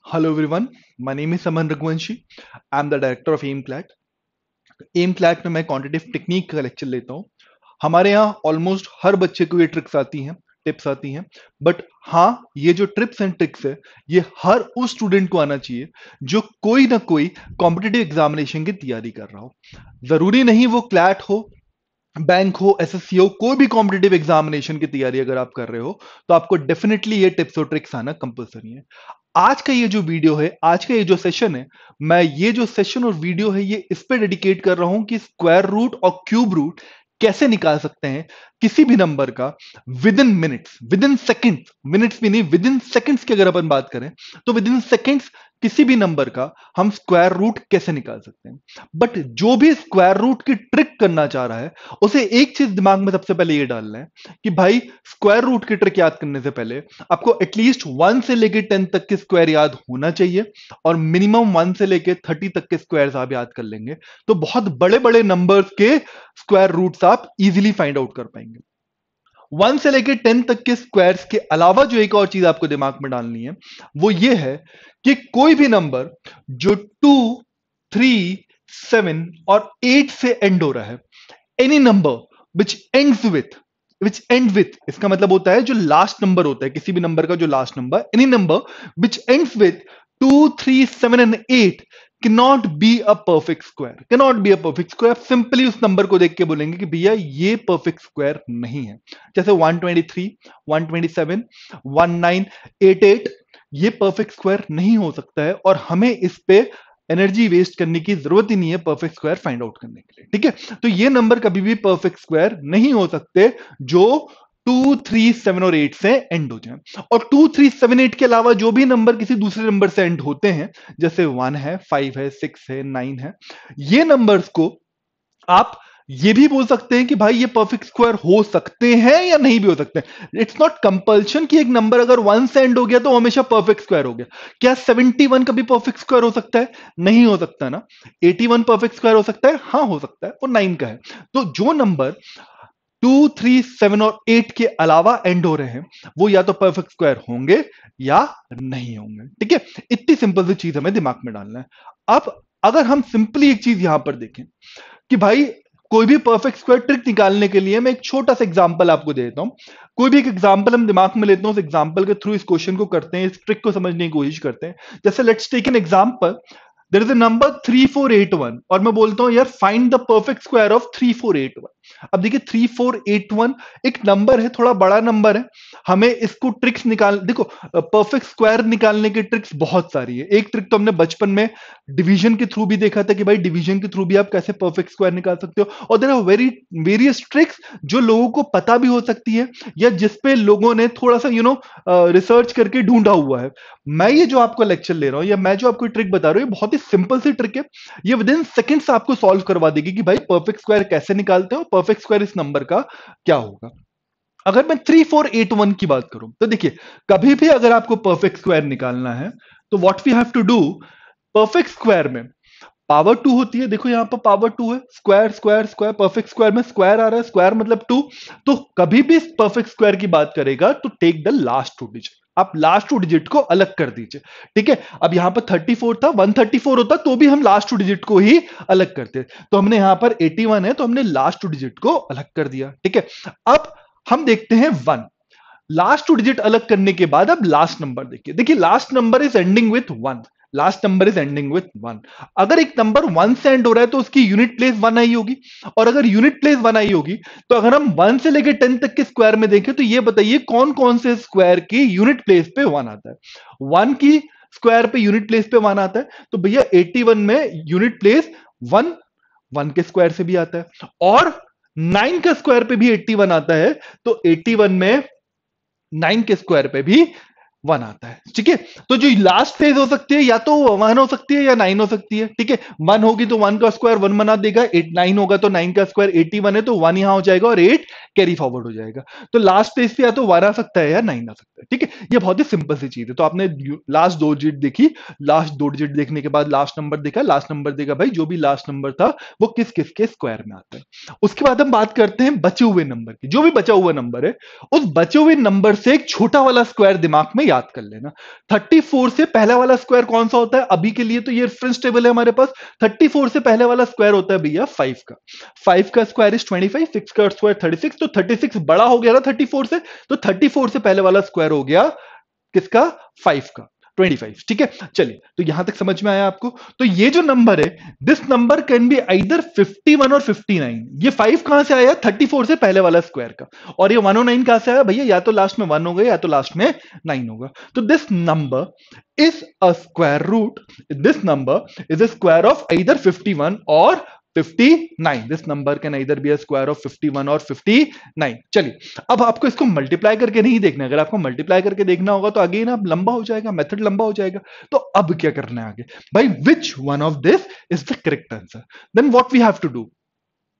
Hello everyone, my name is Saman Raghuvanshi. I am the director of AIMCLAT. AIMCLAT में मैं quantitative technique का lecture लेता हूँ. हमारे यहाँ ऑलमोस्ट हर बच्चे को ये ट्रिक्स आती हैं, टिप्स आती हैं. बट हाँ, ये जो ट्रिप्स एंड ट्रिक्स है, ये हर उस स्टूडेंट को आना चाहिए जो कोई ना कोई कॉम्पिटिटिव एग्जामिनेशन की तैयारी कर रहा हो. जरूरी नहीं वो क्लैट हो, बैंक हो, एसएससी हो, कोई भी कॉम्पिटिटिव एग्जामिनेशन की तैयारी अगर आप कर रहे हो तो आपको डेफिनेटली ये टिप्स और ट्रिक्स आना कंपलसरी है. आज का ये जो वीडियो है, आज का ये जो सेशन है, मैं ये जो सेशन और वीडियो है ये इस पे डेडिकेट कर रहा हूं कि स्क्वायर रूट और क्यूब रूट कैसे निकाल सकते हैं किसी भी नंबर का with in minutes, with in seconds. Minutes भी नहीं, विद इन सेकेंड्स की अगर अपन बात करें तो विद इन सेकेंड्स किसी भी नंबर का हम स्क्वायर रूट कैसे निकाल सकते हैं. बट जो भी स्क्वायर रूट की ट्रिक करना चाह रहा है उसे एक चीज दिमाग में सबसे पहले ये डालना है कि भाई स्क्वायर रूट की ट्रिक याद करने से पहले आपको एटलीस्ट 1 से लेके 10 तक के स्क्वायर याद होना चाहिए और मिनिमम 1 से लेके 30 तक के स्क्वायर्स आप याद कर लेंगे तो बहुत बड़े बड़े नंबर्स के स्क्वायर रूट्स आप इजीली फाइंड आउट कर पाएंगे. 1 से लेके 10 तक के स्क्वायर्स के अलावा जो एक और चीज आपको दिमाग में डालनी है वो ये है कि कोई भी नंबर जो 2, 3, 7 और 8 से एंड हो रहा है, any number which ends with इसका मतलब होता है जो लास्ट नंबर होता है किसी भी नंबर का जो last number, any number which ends with 2, 3, 7 and 8 cannot be a perfect square. Cannot be a perfect square. Simply उस नंबर को देख के बोलेंगे कि भैया ये perfect square नहीं है. जैसे 123, 127, 1988 ये perfect square नहीं हो सकता है और हमें इस पे एनर्जी वेस्ट करने की जरूरत ही नहीं है परफेक्ट स्क्वायर फाइंड आउट करने के लिए. ठीक है, तो ये नंबर कभी भी परफेक्ट स्क्वायर नहीं हो सकते जो 2, 3, 7 और 8 से एंड हो जाए. और 2, 3, 7, 8 के अलावा जो भी नंबर किसी दूसरे नंबर से एंड होते हैं जैसे 1 है, 5 है, 6 है, 9 है, ये नंबर्स को आप ये भी बोल सकते हैं कि भाई ये परफेक्ट स्क्वायर हो सकते हैं या नहीं भी हो सकते हैं. इट्स नॉट कंपल्शन कि एक नंबर अगर 1 से एंड हो गया तो हमेशा परफेक्ट स्क्वायर हो गया. क्या 71 कभी परफेक्ट स्क्वायर हो सकता है? नहीं हो सकता ना. 81 परफेक्ट स्क्वायर हो सकता है? हाँ हो सकता है, वो 9 का है. तो जो नंबर 2, 3, 7 और 8 के अलावा एंड हो रहे हैं वो या तो परफेक्ट स्क्वायर होंगे या नहीं होंगे. ठीक है, इतनी सिंपल सी चीज हमें दिमाग में डालना है. अब अगर हम सिंपली एक चीज यहां पर देखें कि भाई कोई भी परफेक्ट स्क्वायर ट्रिक निकालने के लिए मैं एक छोटा सा एग्जांपल आपको दे देता हूं. कोई भी एक एग्जांपल हम दिमाग में लेते हैं, उस एग्जांपल के थ्रू इस क्वेश्चन को करते हैं, इस ट्रिक को समझने की कोशिश करते हैं. जैसे let's take an example, there is a number 3481 और मैं बोलता हूं यार find the perfect square of 3481. अब देखिए 3481 एक नंबर है, थोड़ा बड़ा नंबर है. हमें इसको ट्रिक्स निकाल, देखो परफेक्ट स्क्वायर निकालने की ट्रिक्स बहुत सारी है. एक ट्रिक तो हमने बचपन में डिवीजन के थ्रू भी देखा था कि भाई डिवीजन के थ्रू भी आप कैसे परफेक्ट स्क्वायर निकाल सकते हो. और देयर आर वेरियस ट्रिक्स जो लोगों को पता भी हो सकती है या जिसपे लोगों ने थोड़ा सा रिसर्च करके ढूंढा हुआ है. मैं ये जो आपको लेक्चर ले रहा हूं या मैं जो आपको ट्रिक बता रहा हूं ये बहुत ही सिंपल सी ट्रिक है. ये विद इन सेकंड्स आपको सॉल्व करवा देगी कि भाई परफेक्ट स्क्वायर कैसे निकालते हो, परफेक्ट स्क्वायर इस नंबर का क्या होगा. अगर मैं 3481 की बात करूं तो देखिए कभी भी अगर आपको परफेक्ट स्क्वायर निकालना है तो what we have to do, perfect square में पावर 2 होती है. देखो यहां पर पावर 2 है, square square square, perfect square में स्क्वायर आ रहा है, स्क्वायर मतलब 2. तो कभी भी परफेक्ट स्क्वायर की बात करेगा तो टेक द लास्ट 2 डिजिट, आप लास्ट 2 डिजिट को अलग कर दीजिए. ठीक है, अब यहां पर 34 था, 134 होता तो भी हम लास्ट 2 डिजिट को ही अलग करते. तो हमने यहां पर 81 है तो हमने लास्ट 2 डिजिट को अलग कर दिया. ठीक है, अब हम देखते हैं 1. लास्ट 2 डिजिट अलग करने के बाद अब लास्ट नंबर देखिए. देखिए last number is ending with 1, last number is ending with 1. अगर एक नंबर 1 से एंड हो रहा है तो उसकी यूनिट प्लेस 1 आई होगी. और अगर यूनिट प्लेस 1 आई होगी तो अगर हम 1 से लेकर 10 तक के स्क्वायर में देखें तो ये बताइए कौन कौन से स्क्वायर की यूनिट प्लेस पे 1 आता है. 1 की स्क्वायर पे यूनिट प्लेस पे 1 आता है तो भैया 81 में यूनिट प्लेस 1 1 के स्क्वायर से भी आता है. और 9 का स्क्वायर पे भी 81 आता है तो 81 में 9 के स्क्वायर पे भी 1 आता है. ठीक है, तो जो लास्ट फेज हो सकती है या तो 1 हो सकती है या 9 हो सकती है. ठीक है, 1 होगी तो 1 का स्क्वायर 1 बना देगा, 9 होगा तो 9 का स्क्वायर 81 है तो 1 यहां हो जाएगा और 8 कैरी फॉरवर्ड हो जाएगा. तो लास्ट फेज पे या तो 1 आ सकता है या 9 आ सकता है. ठीक है, ये बहुत ही सिंपल सी चीज है. तो आपने लास्ट 2 डिजिट देखी, लास्ट 2 डिजिट देखने के बाद लास्ट नंबर देखा, लास्ट नंबर देखा भाई जो भी लास्ट नंबर था वो किस किस के स्क्वायर में आता है. उसके बाद हम बात करते हैं बचे हुए नंबर की. जो भी बचा हुआ नंबर है उस बचे हुए नंबर से एक छोटा वाला स्क्वायर दिमाग में याद कर लेना। 34 से पहला वाला स्क्वायर कौन सा होता है? अभी के लिए तो ये रेफरेंस टेबल है हमारे पास। 34 से पहले वाला स्क्वायर होता है भैया 5 का। 5 का स्क्वायर इज 25, 6 का स्क्वायर 36, तो 36 बड़ा हो गया ना 34 से, तो 34 से पहले वाला स्क्वायर हो गया किसका? 5 का, 25। ठीक है, चलिए, तो यहां तक समझ में आया आपको? तो ये जो नंबर है, this number can be either 51 और 59। ये 5 कहां से आया? 34 से पहले वाला स्क्वायर का। और ये 109 कहां से आया भैया? या तो लास्ट में 1 होगा या तो लास्ट में 9 होगा। तो this number is a square root, this number is a square of either 51 और 59। This number can either be a square of 51 और 59। चलिए, अब आपको इसको मल्टीप्लाई करके नहीं देखना। अगर आपको मल्टीप्लाई करके देखना होगा तो अगेन आप लंबा हो जाएगा, मेथड लंबा हो जाएगा। तो अब क्या करना है आगे भाई? Which one of this is the correct answer? Then what we have to do,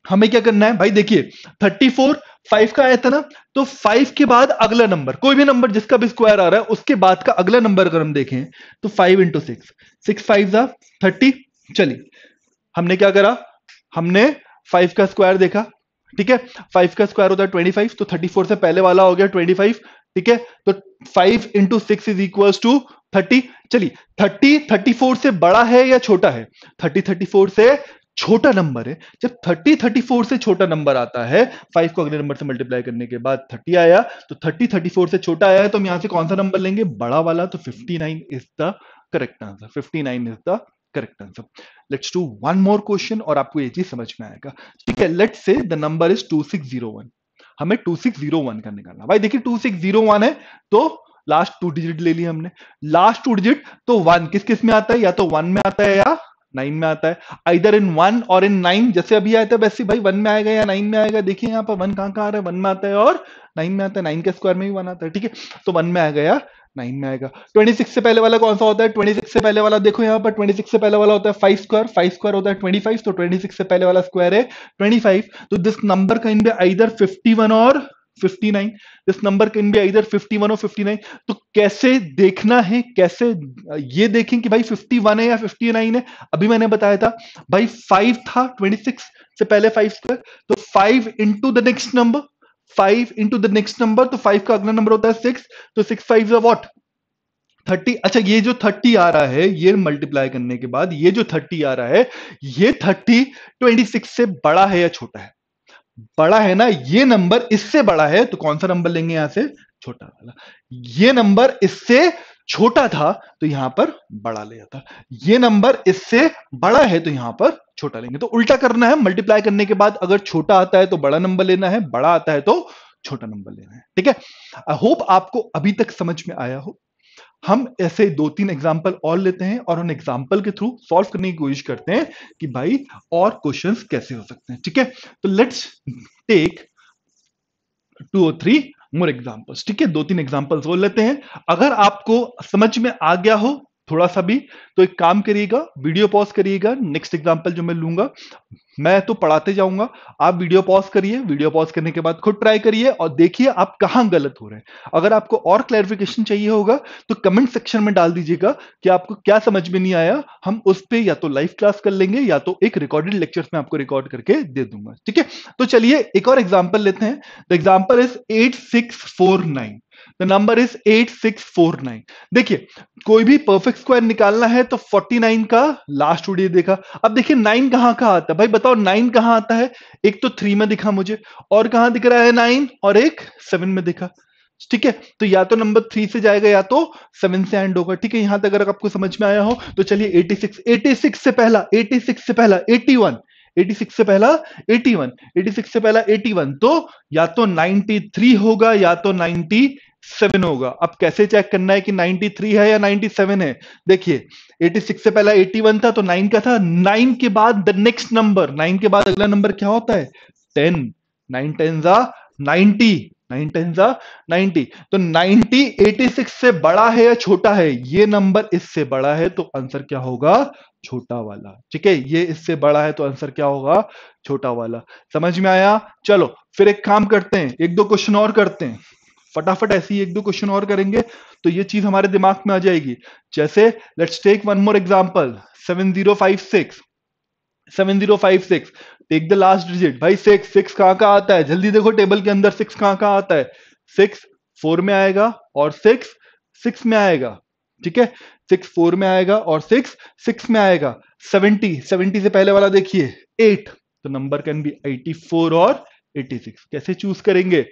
हमें क्या करना है भाई? देखिए 34 5 का आया था ना, तो 5 के बाद अगला नंबर, कोई भी नंबर जिसका भी स्क्वायर आ रहा है उसके बाद का अगला नंबर अगर हम देखें तो 5 इंटू 6, 6 5 जा 30। चलिए, हमने क्या करा? हमने 5 का स्क्वायर देखा, ठीक है। 5 का स्क्वायर होता है 25, तो 34 से पहले वाला हो गया 25, ठीक है। तो 5 इंटू 6 इज इक्वल टू 30। चलिए, 30 34 से बड़ा है या छोटा है? 30 34 से छोटा नंबर है। जब 30 34 से छोटा नंबर आता है, 5 को अगले नंबर से मल्टीप्लाई करने के बाद 30 आया, तो 30 34 से छोटा आया है, तो हम यहां से कौन सा नंबर लेंगे? बड़ा वाला। तो 59 is the correct answer. 59 is the correct answer. Let's do one more question और आपको ये चीज समझ में आएगा, ठीक है। Let's say the number is 2601। हमें 2601 का निकालना। भाई देखिए 2601 है, तो लास्ट 2 डिजिट ले लिया हमने। लास्ट 2 डिजिट तो 1 किस किस में आता है? या तो 1 में आता है या 9 में आता है। आइदर इन 1 और इन 9, जैसे अभी आया था वैसे भाई 1 में आएगा या 9 में आएगा। देखिए यहां पर 1 कहां कहां आ रहा है? 1 में आता है और 9 में आता है। 9 के स्क्वायर में भी 1 आता है, ठीक है। तो 1 में आएगा या 9 में आएगा। 26 से पहले वाला कौन सा होता है? 26 से पहले वाला देखो यहां पर 26 से पहले वाला होता है 5 स्क्वायर। 5 स्क्वायर होता है 25, तो 26 से पहले वाला स्क्वायर है 25। तो this number can be either 51 और 59। This number can be either 51 और 59। तो कैसे देखना है? कैसे ये देखें कि भाई 51 है या 59 है? अभी मैंने बताया था भाई 5 था 26 से पहले 5 स्क्वायर, तो 5 into the next number, 5 into the next number, तो 5 का अगला नंबर होता है 6, तो 6 5 व्हाट? 30। अच्छा, ये जो 30 आ रहा है, ये मल्टीप्लाई करने के बाद ये जो 30 आ रहा है, ये 30 26 से बड़ा है या छोटा है? बड़ा है ना। ये नंबर इससे बड़ा है, तो कौन सा नंबर लेंगे यहां से? छोटा वाला। ये नंबर इससे छोटा था, तो यहां पर बड़ा लिया था। ये नंबर इससे बड़ा है, तो यहां पर छोटा लेंगे। तो उल्टा करना है, मल्टीप्लाई करने के बाद अगर छोटा आता है तो बड़ा नंबर लेना है, बड़ा आता है तो छोटा नंबर लेना है, ठीक है। आई होप आपको अभी तक समझ में आया हो। हम ऐसे 2-3 एग्जाम्पल और लेते हैं और उन एग्जाम्पल के थ्रू सॉल्व करने की कोशिश करते हैं कि भाई और क्वेश्चंस कैसे हो सकते हैं, ठीक है। तो लेट्स टेक 2 और 3 मोर एग्जाम्पल्स, ठीक है। 2-3 एग्जाम्पल्स और लेते हैं। अगर आपको समझ में आ गया हो थोड़ा सा भी, तो एक काम करिएगा, वीडियो पॉज करिएगा। नेक्स्ट एग्जाम्पल जो मैं लूंगा, मैं तो पढ़ाते जाऊंगा, आप वीडियो पॉज करिए। वीडियो पॉज करने के बाद खुद ट्राई करिए और देखिए आप कहां गलत हो रहे हैं। अगर आपको और क्लैरिफिकेशन चाहिए होगा तो कमेंट सेक्शन में डाल दीजिएगा कि आपको क्या समझ में नहीं आया। हम उस पे या तो लाइव क्लास कर लेंगे या तो एक रिकॉर्डेड लेक्चर में आपको रिकॉर्ड करके दे दूंगा, ठीक है। तो चलिए एक और एग्जाम्पल लेते हैं। The example is 8649। The number is 8649। देखिए, कोई भी परफेक्ट स्क्वायर निकालना है तो 49 का लास्ट वीडियो देखा। अब देखिए 9 कहां कहां आता है भाई? बताओ 9 कहां आता है? एक तो 3 में दिखा मुझे, और कहां दिख रहा है 9? और एक 7 में दिखा, ठीक है। तो या तो नंबर 3 से जाएगा या तो 7 से एंड होगा, ठीक है। यहां तक अगर आपको समझ में आया हो तो चलिए 86, 86 से पहला, 86 से पहला 81, 86 से पहला 81, 86 से पहला 81, तो या तो 93 होगा या तो 97 होगा। अब कैसे चेक करना है कि 93 है या 97 है? देखिए 86 से पहला 81 था तो 9 का था। 9 के बाद द नेक्स्ट नंबर, 9 के बाद अगला नंबर क्या होता है? 10। 9 10 जा 90, 9 10 जा 90। तो 90 86 से बड़ा है या छोटा है? ये नंबर इससे बड़ा है, तो आंसर क्या होगा? छोटा वाला, ठीक है। ये इससे बड़ा है तो आंसर क्या होगा? छोटा वाला। समझ में आया? चलो फिर एक काम करते हैं, एक दो क्वेश्चन और करते हैं। फटाफट ऐसे ही एक दो क्वेश्चन और करेंगे तो ये चीज हमारे दिमाग में आ जाएगी। जैसे let's take one more example, 7056। 7056, take the last digit भाई। 6 6 कहां कहां आता है? जल्दी देखो टेबल के अंदर 6 कहां कहां आता है? 6 4 में आएगा और 6 6 में आएगा, ठीक है, 6 4 में आएगा और 6 6 में आएगा। 70 से पहले वाला देखिए 8, तो नंबर कैन बी 84 और 86। कैसे चूज करेंगे?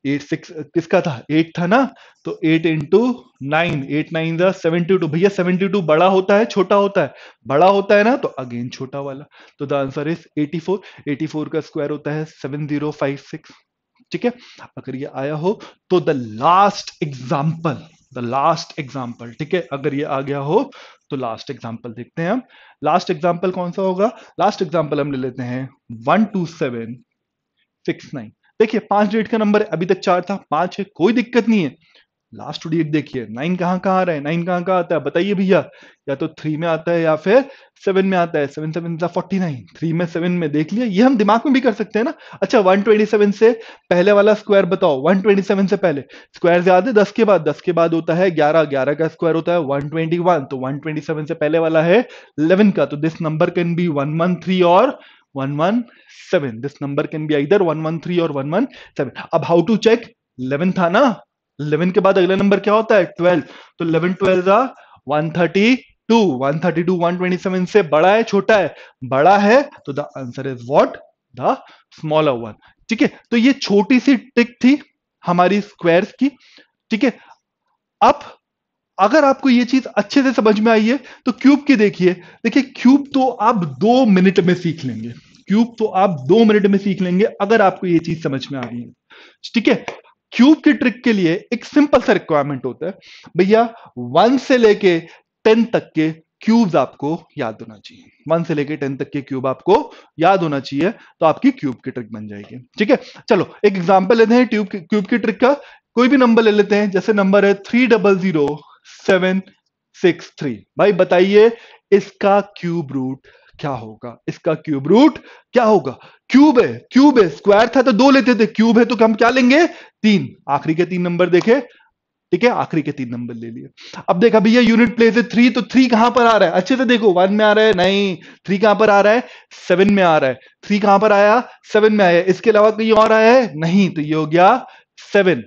6 किसका था? 8 था ना, तो 8 इंटू 9, 8 9 जा 72। भैया 72 बड़ा होता है छोटा होता है? बड़ा होता है ना, तो अगेन छोटा वाला। तो द आंसर इज 84। 84 का स्क्वायर होता है 7056, ठीक है। अगर ये आया हो तो द लास्ट एग्जाम्पल, ठीक है, अगर ये आ गया हो तो लास्ट एग्जाम्पल देखते हैं हम। लास्ट एग्जाम्पल कौन सा होगा? लास्ट एग्जाम्पल हम ले लेते हैं 12769। देखिए 5 डिजिट का नंबर है, अभी तक 4 था, 5 है, कोई दिक्कत नहीं है। लास्ट डिजिट देखिए 9 कहां कहां आ रहा है, 9 कहां कहां आता है बताइए भैया? या तो 3 में आता है या फिर 7 में आता है। 7 7 49, 3 में 7 में, देख लिया। ये हम दिमाग में भी कर सकते हैं ना। अच्छा 127 से पहले वाला स्क्वायर बताओ। 127 से पहले स्क्वायर याद है? 10 के बाद, 10 के बाद होता है 11, 11 का स्क्वायर होता है 121, तो 127 से पहले वाला है 11 का, तो दिस नंबर कैन बी 113 और 117। This number can be either 113 और 117। अब हाउ टू चेक? 11 था ना, 11 के बाद अगला नंबर क्या होता है? 12, तो 11 12 जा 132। 132 127 से बड़ा है छोटा है? बड़ा है, तो the answer is what? The smaller one, ठीक है। तो ये छोटी सी ट्रिक थी हमारी स्क्वायर्स की, ठीक है। अब अगर आपको ये चीज अच्छे से समझ में आई है तो क्यूब की देखिए। देखिए क्यूब तो आप 2 मिनट में सीख लेंगे, क्यूब तो आप 2 मिनट में सीख लेंगे अगर आपको ये चीज समझ में आ रही है, ठीक है। क्यूब की ट्रिक के लिए एक सिंपल सा रिक्वायरमेंट होता है भैया, 1 से लेके 10 तक के क्यूब्स आपको याद होना चाहिए। 1 से लेके 10 तक के क्यूब आपको याद होना चाहिए, तो आपकी क्यूब की ट्रिक बन जाएगी, ठीक है। चलो एक एग्जांपल लेते हैं क्यूब की ट्रिक का। कोई भी नंबर ले लेते हैं, जैसे नंबर है 300763। भाई बताइए इसका क्यूब रूट क्या होगा? इसका क्यूब रूट क्या होगा? क्यूब है, क्यूब है, स्क्वायर था तो 2 लेते थे, क्यूब है तो हम क्या लेंगे? 3। आखिरी के 3 नंबर देखे, ठीक है, आखिरी के 3 नंबर ले लिए। अब देखा भैया यूनिट प्लेस है 3, तो 3 कहां पर आ रहा है? अच्छे से देखो, 1 में आ रहा है? नहीं। 3 कहां पर आ रहा है? 7 में आ रहा है। 3 कहां पर आया? 7 में आया। इसके अलावा कहीं और आया है? नहीं, तो ये हो गया 7।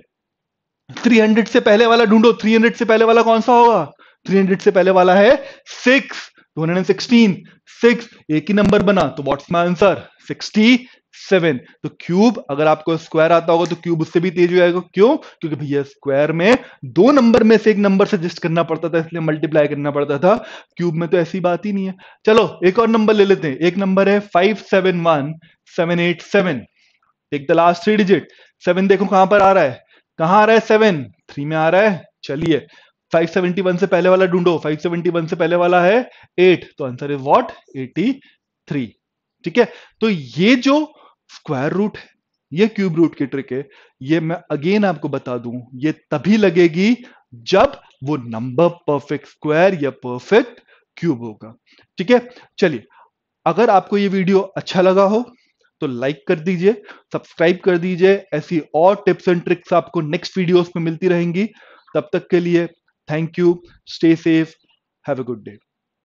300 से पहले वाला ढूंढो, 300 से पहले वाला कौन सा होगा? 300 से पहले वाला है 6, 216, 6 एक ही नंबर बना, तो व्हाट्स माय आंसर? 67। तो क्यूब, अगर आपको स्क्वायर आता होगा तो क्यूब उससे भी तेज हो जाएगा। क्यों? क्योंकि भैया स्क्वायर में 2 नंबर में से एक नंबर सजेस्ट करना पड़ता था, इसलिए मल्टीप्लाई करना पड़ता था। क्यूब में तो ऐसी बात ही नहीं है। चलो एक और नंबर ले लेते हैं। एक नंबर है 571787। Take the last 3 digit. 7 देखो कहां पर आ रहा है? कहां आ रहा है 7? 3 में आ रहा है। चलिए 571 से पहले वाला ढूंढो। 571 से पहले वाला है 8, तो आंसर इज व्हाट? 83, ठीक है। तो ये जो स्क्वायर रूट है, ये क्यूब रूट की ट्रिक है, ये मैं अगेन आपको बता दूं, ये तभी लगेगी जब वो नंबर परफेक्ट स्क्वायर या परफेक्ट क्यूब होगा, ठीक है। चलिए, अगर आपको ये वीडियो अच्छा लगा हो तो लाइक कर दीजिए, सब्सक्राइब कर दीजिए। ऐसी और टिप्स एंड ट्रिक्स आपको नेक्स्ट वीडियोस में मिलती रहेंगी। तब तक के लिए thank you, stay safe, have a good day.